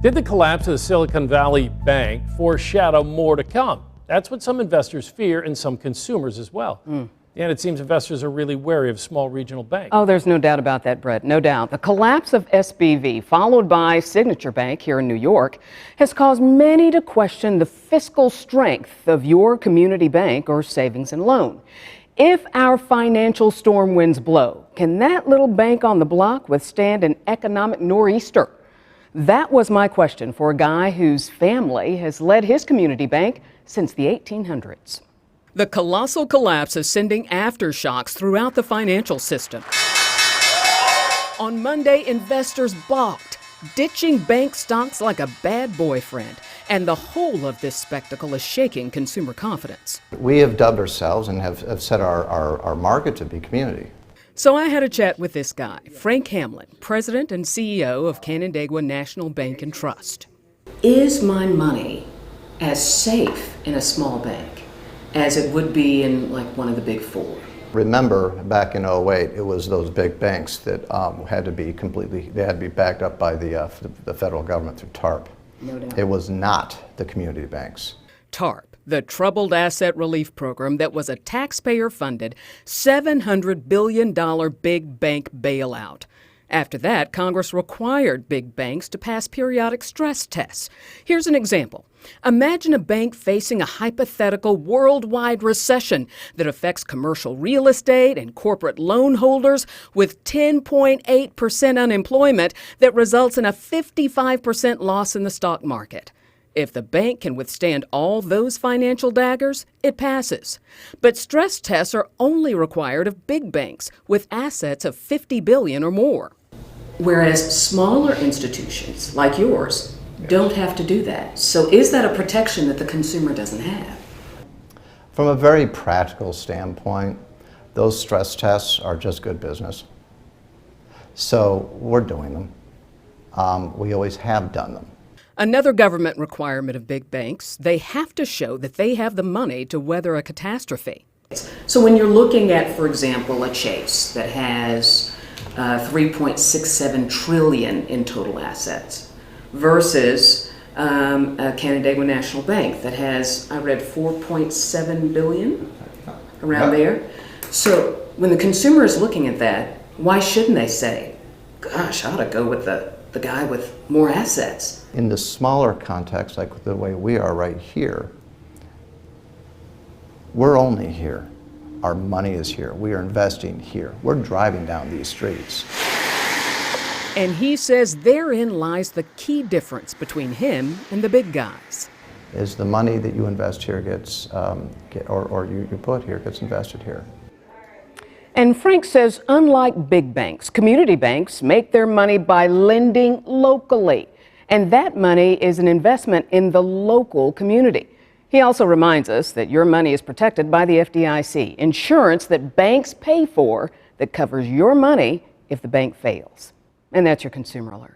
Did the collapse of the Silicon Valley Bank foreshadow more to come? That's what some investors fear, and some consumers as well. And it seems investors are really wary of small regional banks. Oh, there's no doubt about that, Brett. No doubt. The collapse of SBV, followed by Signature Bank here in New York, has caused many to question the fiscal strength of your community bank or savings and loan. If our financial storm winds blow, can that little bank on the block withstand an economic nor'easter? That was my question for a guy whose family has led his community bank since the 1800s. The colossal collapse is sending aftershocks throughout the financial system. On Monday, investors balked, ditching bank stocks like a bad boyfriend. And the whole of this spectacle is shaking consumer confidence. We have dubbed ourselves and have set our market to be community. So I had a chat with this guy, Frank Hamlin, president and CEO of Canandaigua National Bank and Trust. Is my money as safe in a small bank as it would be in like one of the big four? Remember, back in '08, it was those big banks that had to be backed up by the federal government through TARP. No doubt. It was not the community banks. TARP, the Troubled Asset Relief Program that was a taxpayer-funded $700 billion big bank bailout. After that, Congress required big banks to pass periodic stress tests. Here's an example. Imagine a bank facing a hypothetical worldwide recession that affects commercial real estate and corporate loan holders with 10.8% unemployment that results in a 55% loss in the stock market. If the bank can withstand all those financial daggers, it passes. But stress tests are only required of big banks with assets of $50 billion or more. Whereas smaller institutions like yours don't have to do that. So is that a protection that the consumer doesn't have? From a very practical standpoint, those stress tests are just good business. So we're doing them. We always have done them. Another government requirement of big banks, they have to show that they have the money to weather a catastrophe. So when you're looking at, for example, a Chase that has $3.67 trillion in total assets versus a Canandaigua National Bank that has, I read, $4.7 billion around there. So when the consumer is looking at that, why shouldn't they say, gosh, I ought to go with the guy with more assets? In the smaller context, like the way we are right here, we're only here. Our money is here. We are investing here. We're driving down these streets. And he says therein lies the key difference between him and the big guys. Is the money that you invest here gets, or you put here gets invested here. And Frank says unlike big banks, community banks make their money by lending locally. And that money is an investment in the local community. He also reminds us that your money is protected by the FDIC, insurance that banks pay for that covers your money if the bank fails. And that's your Consumer Alert.